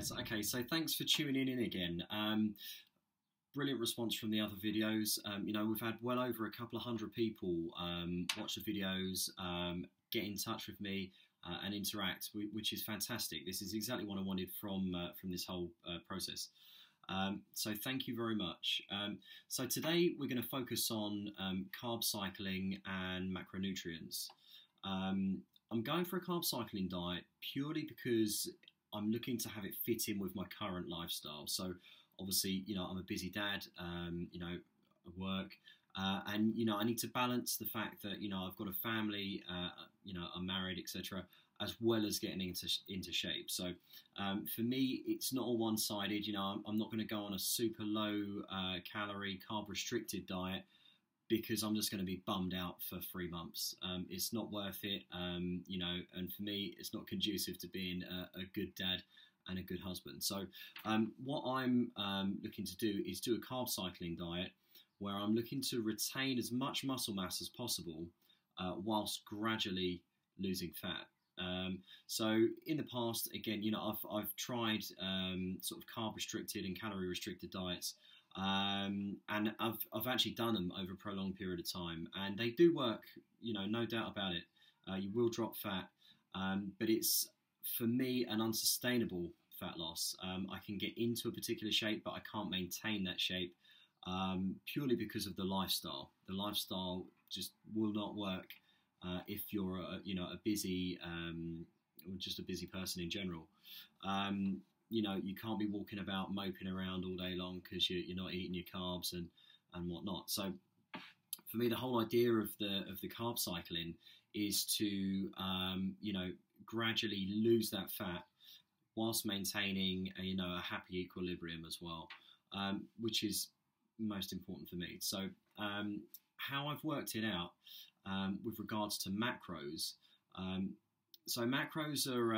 guys. Okay, so thanks for tuning in again. Brilliant response from the other videos. We've had well over a couple of hundred people watch the videos, get in touch with me and interact, which is fantastic. This is exactly what I wanted from this whole process. So thank you very much. So today we're going to focus on carb cycling and macronutrients. I'm going for a carb cycling diet purely because I'm looking to have it fit in with my current lifestyle. So obviously, I'm a busy dad, at work, and, I need to balance the fact that, I've got a family, I'm married, etc., as well as getting into shape. So for me, it's not all one-sided. I'm not going to go on a super low calorie, carb restricted diet because I'm just going to be bummed out for 3 months. It's not worth it, and for me, it's not conducive to being a good dad and a good husband. So what I'm looking to do is do a carb cycling diet where I'm looking to retain as much muscle mass as possible whilst gradually losing fat. So in the past, again, I've tried sort of carb restricted and calorie restricted diets, and I've actually done them over a prolonged period of time, and they do work, no doubt about it. You will drop fat, but it's, for me, an unsustainable fat loss. I can get into a particular shape, but I can't maintain that shape purely because of the lifestyle. The lifestyle just will not work if you're a busy or just a busy person in general. You can't be walking about moping around all day long because you're not eating your carbs and whatnot. So for me, the whole idea of the carb cycling is to gradually lose that fat whilst maintaining a happy equilibrium as well, which is most important for me. So how I've worked it out with regards to macros. So macros are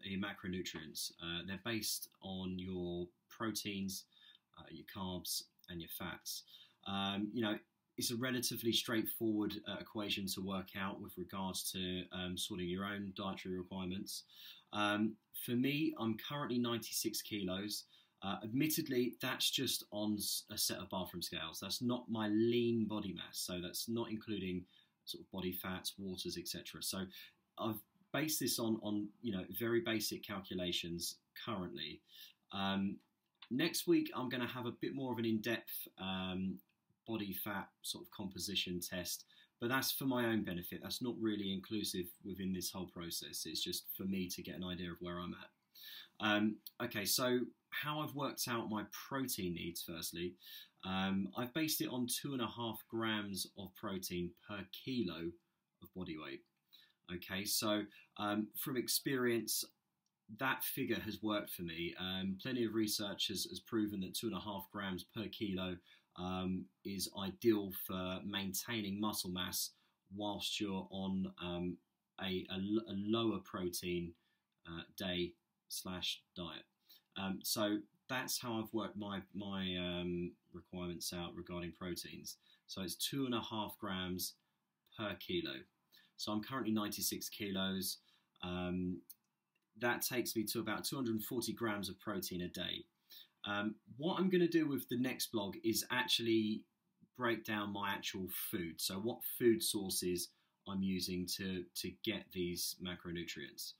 your macronutrients. They're based on your proteins, your carbs, and your fats. It's a relatively straightforward equation to work out with regards to sorting your own dietary requirements. For me, I'm currently 96 kilos. Admittedly, that's just on a set of bathroom scales. That's not my lean body mass, so that's not including sort of body fats, waters, etc. So I've based this on very basic calculations currently. Next week, I'm going to have a bit more of an in-depth body fat sort of composition test, but that's for my own benefit. That's not really inclusive within this whole process. It's just for me to get an idea of where I'm at. Okay, so how I've worked out my protein needs, firstly, I've based it on 2.5 grams of protein per kilo of body weight. Okay, so from experience, that figure has worked for me. Plenty of research has proven that 2.5 grams per kilo is ideal for maintaining muscle mass whilst you're on a lower protein day/diet. So that's how I've worked my requirements out regarding proteins. So it's 2.5 grams per kilo. So I'm currently 96 kilos. That takes me to about 240 grams of protein a day. What I'm going to do with the next blog is actually break down my actual food. So what food sources I'm using to get these macronutrients.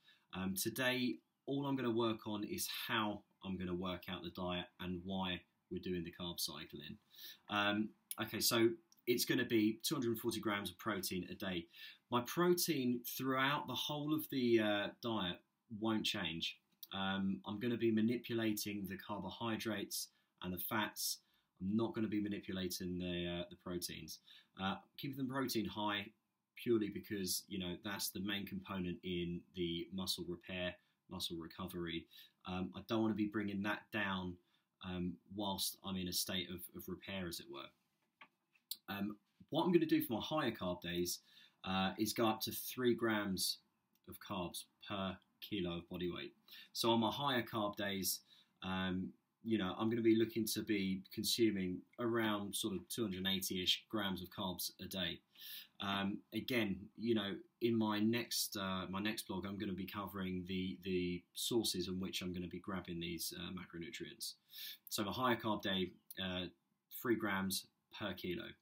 Today, all I'm going to work on is how I'm going to work out the diet and why we're doing the carb cycling. Okay, so it's going to be 240 grams of protein a day. My protein throughout the whole of the diet won't change. I'm going to be manipulating the carbohydrates and the fats. I'm not going to be manipulating the proteins. Keeping the protein high purely because that's the main component in the muscle repair, muscle recovery. I don't want to be bringing that down whilst I'm in a state of repair, as it were. What I'm going to do for my higher carb days is go up to 3 grams of carbs per kilo of body weight. So on my higher carb days, I'm going to be looking to be consuming around sort of 280-ish grams of carbs a day. Again, in my next blog, I'm going to be covering the sources in which I'm going to be grabbing these macronutrients. So a higher carb day, 3 grams per kilo.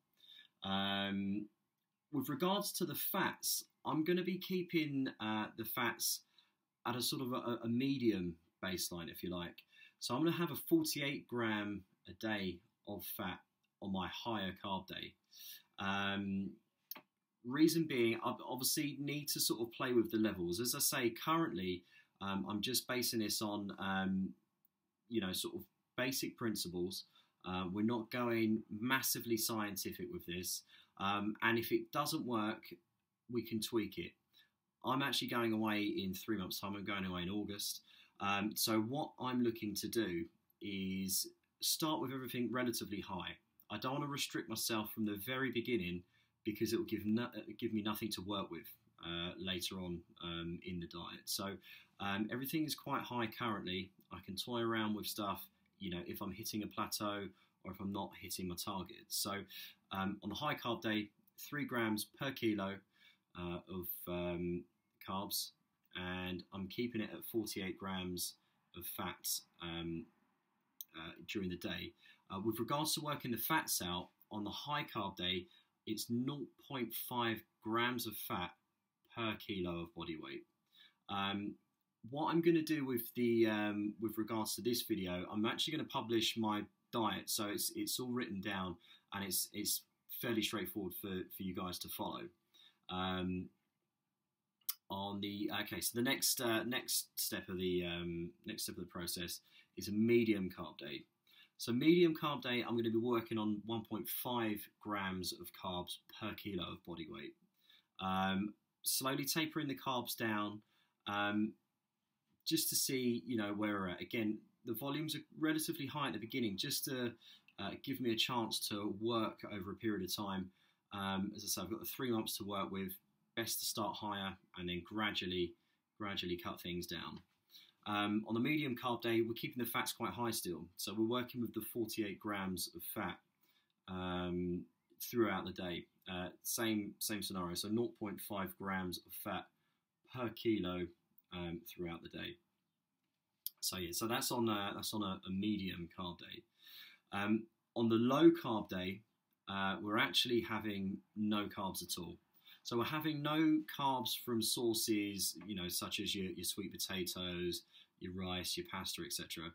With regards to the fats, I'm going to be keeping the fats at a sort of a medium baseline, if you like. So I'm going to have a 48 gram a day of fat on my higher carb day. Reason being, I obviously need to sort of play with the levels. As I say, currently, I'm just basing this on, sort of basic principles. We're not going massively scientific with this. And if it doesn't work, we can tweak it. I'm actually going away in 3 months' time. I'm going away in August. So what I'm looking to do is start with everything relatively high. I don't want to restrict myself from the very beginning because it will give me nothing to work with later on in the diet. So everything is quite high currently. I can toy around with stuff, if I'm hitting a plateau or if I'm not hitting my target. So on the high carb day, 3 grams per kilo of carbs, and I'm keeping it at 48 grams of fats during the day. With regards to working the fats out, on the high carb day, it's 0.5 grams of fat per kilo of body weight. What I'm going to do with with regards to this video, I'm actually going to publish my diet, so it's all written down, and it's fairly straightforward for you guys to follow. So the next step of the process is a medium carb day. So medium carb day, I'm going to be working on 1.5 grams of carbs per kilo of body weight. Slowly tapering the carbs down, just to see where we're at. Again, the volumes are relatively high at the beginning, just to give me a chance to work over a period of time. As I said, I've got the 3 months to work with. Best to start higher and then gradually cut things down. On the medium carb day, we're keeping the fats quite high still. So we're working with the 48 grams of fat throughout the day. Same scenario, so 0.5 grams of fat per kilo throughout the day. So yeah, so that's on a medium carb day. On the low carb day, we're actually having no carbs at all. So we're having no carbs from sources, such as your sweet potatoes, your rice, your pasta, etc.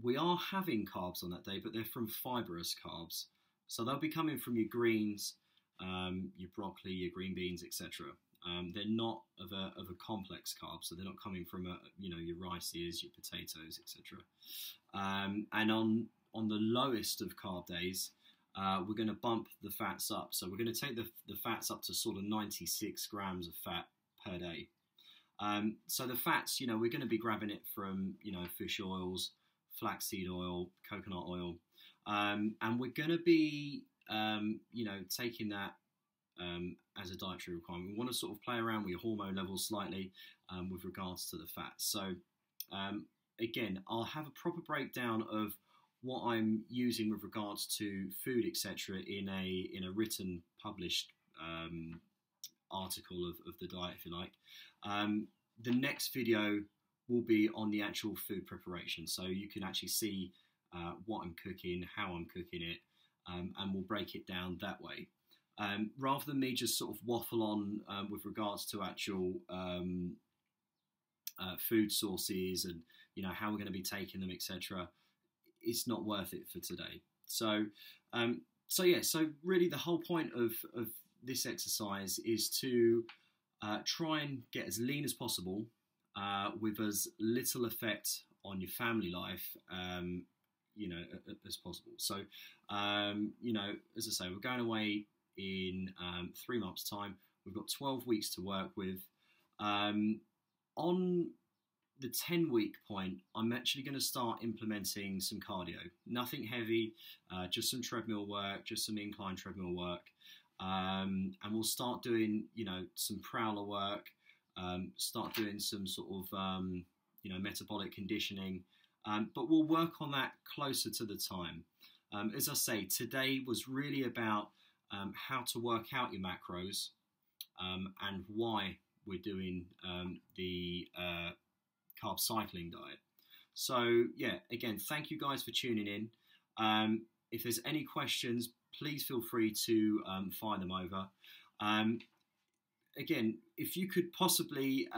We are having carbs on that day, but they're from fibrous carbs. So they'll be coming from your greens, your broccoli, your green beans, etc. They're not of a complex carb, so they're not coming from your rices, your potatoes, etc. And on the lowest of carb days, we're going to bump the fats up. So we're going to take the fats up to sort of 96 grams of fat per day. So the fats, we're going to be grabbing it from, fish oils, flaxseed oil, coconut oil. And we're going to be, taking that as a dietary requirement. We want to sort of play around with your hormone levels slightly with regards to the fats. So again, I'll have a proper breakdown of what I'm using with regards to food, etc., in a written, published article of the diet, if you like. The next video will be on the actual food preparation, so you can actually see what I'm cooking, how I'm cooking it, and we'll break it down that way. Rather than me just sort of waffle on with regards to actual food sources and how we're going to be taking them, etc., it's not worth it for today. So really the whole point of this exercise is to try and get as lean as possible with as little effect on your family life, as possible. So, as I say, we're going away in 3 months' time. We've got 12 weeks to work with. On the 10-week point, I'm actually going to start implementing some cardio. Nothing heavy, just some treadmill work, just some incline treadmill work. And we'll start doing, some prowler work, start doing some sort of, metabolic conditioning, but we'll work on that closer to the time. As I say, today was really about how to work out your macros and why we're doing the carb cycling diet. So yeah, again, thank you guys for tuning in. If there's any questions, please feel free to fire them over. Again, if you could possibly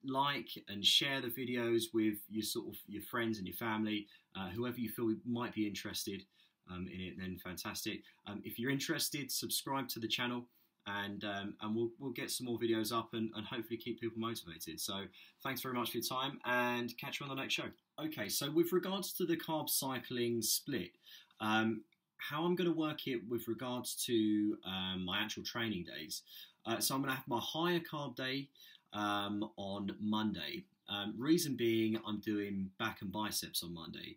like and share the videos with your friends and your family, whoever you feel might be interested in it, then fantastic. If you're interested, subscribe to the channel, and we'll get some more videos up and hopefully keep people motivated. So thanks very much for your time, and catch you on the next show. Okay, so with regards to the carb cycling split, how I'm going to work it with regards to my actual training days. So I'm going to have my higher carb day on Monday. Reason being, I'm doing back and biceps on Monday.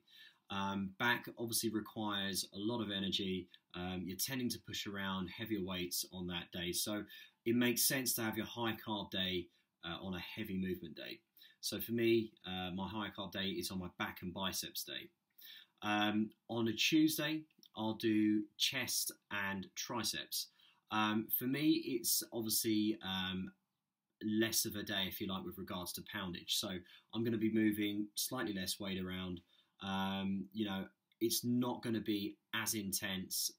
Back obviously requires a lot of energy. You're tending to push around heavier weights on that day. So it makes sense to have your high carb day on a heavy movement day. So for me, my high carb day is on my back and biceps day. On a Tuesday, I'll do chest and triceps. For me, it's obviously less of a day, if you like, with regards to poundage. So I'm going to be moving slightly less weight around. It's not going to be as intense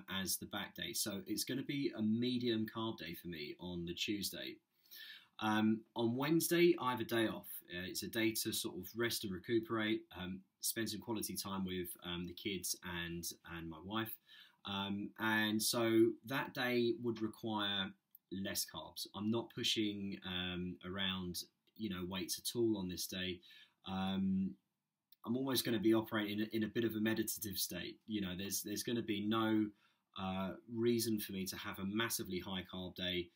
as the back day. So it's going to be a medium carb day for me on the Tuesday. On Wednesday, I have a day off. It's a day to sort of rest and recuperate, spend some quality time with the kids and my wife. And so that day would require less carbs. I'm not pushing around, weights at all on this day. I'm almost going to be operating in a bit of a meditative state. There's going to be no reason for me to have a massively high carb day.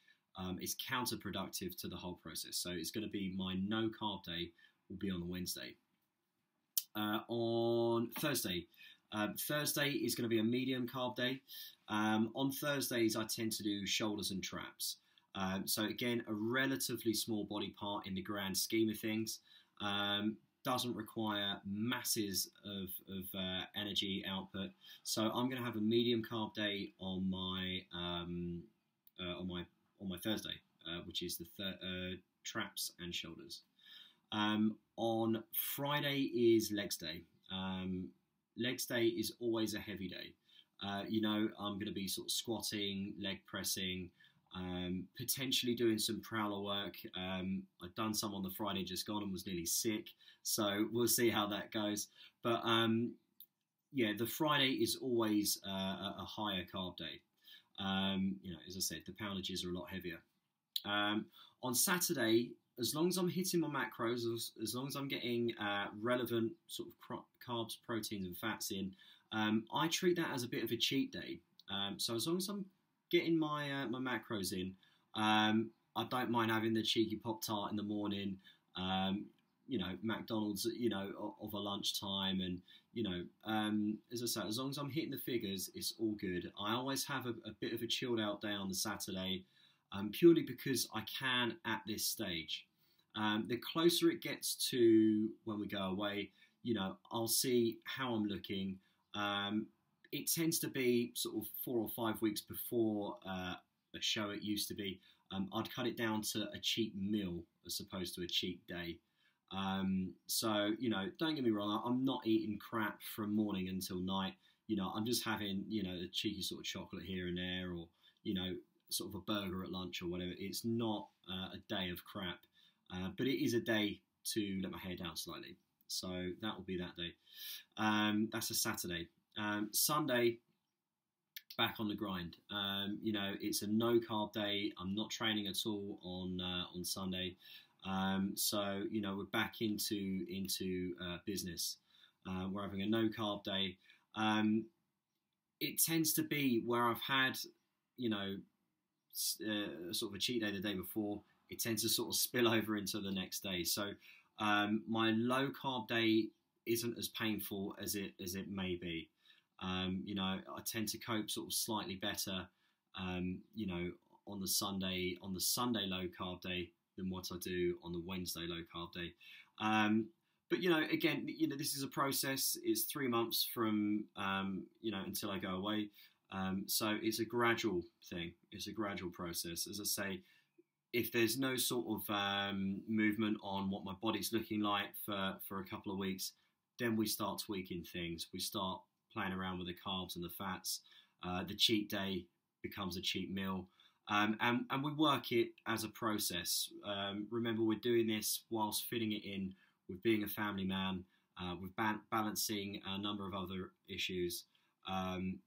It's counterproductive to the whole process. So it's going to be my no carb day will be on the Wednesday. On Thursday, Thursday is going to be a medium carb day. On Thursdays, I tend to do shoulders and traps. So again, a relatively small body part in the grand scheme of things. Doesn't require masses of energy output. So I'm going to have a medium carb day on my Thursday, which is the traps and shoulders. On Friday is legs day. Legs day is always a heavy day. I'm going to be sort of squatting, leg pressing, potentially doing some prowler work. I've done some on the Friday just gone and was nearly sick, so we'll see how that goes. But the Friday is always a higher carb day. As I said, the poundages are a lot heavier. On Saturday, as long as I'm hitting my macros, as long as I'm getting relevant sort of carbs, proteins and fats in, I treat that as a bit of a cheat day. So as long as I'm getting my macros in, I don't mind having the cheeky Pop-Tart in the morning, McDonald's, of a lunchtime, and, as I say, as long as I'm hitting the figures, it's all good. I always have a bit of a chilled out day on the Saturday, purely because I can at this stage. The closer it gets to when we go away, I'll see how I'm looking. It tends to be sort of 4 or 5 weeks before a show. It used to be. I'd cut it down to a cheat meal as opposed to a cheat day. So, don't get me wrong, I'm not eating crap from morning until night. I'm just having, a cheeky sort of chocolate here and there, or, sort of a burger at lunch or whatever. It's not a day of crap, but it is a day to let my hair down slightly. So that will be that day. That's a Saturday. Sunday, back on the grind. It's a no carb day. I'm not training at all on Sunday. So we're back into business. We're having a no carb day. It tends to be where I've had sort of a cheat day the day before. It tends to sort of spill over into the next day. So my low carb day isn't as painful as it may be. I tend to cope sort of slightly better, on the Sunday low carb day than what I do on the Wednesday low carb day. But again, this is a process. It's 3 months from until I go away. So it's a gradual thing. It's a gradual process. As I say, if there's no sort of movement on what my body's looking like for a couple of weeks, then we start tweaking things. We start playing around with the carbs and the fats. The cheat day becomes a cheat meal. And we work it as a process. Remember, we're doing this whilst fitting it in with being a family man, with balancing a number of other issues. I'm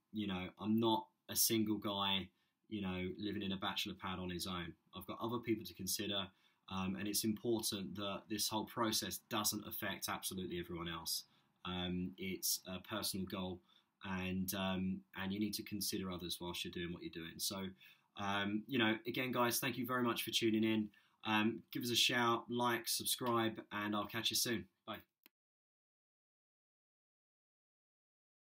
not a single guy, living in a bachelor pad on his own. I've got other people to consider, and it's important that this whole process doesn't affect absolutely everyone else. It's a personal goal, and you need to consider others whilst you're doing what you're doing. So, again, guys, thank you very much for tuning in. Give us a shout, like, subscribe, and I'll catch you soon. Bye.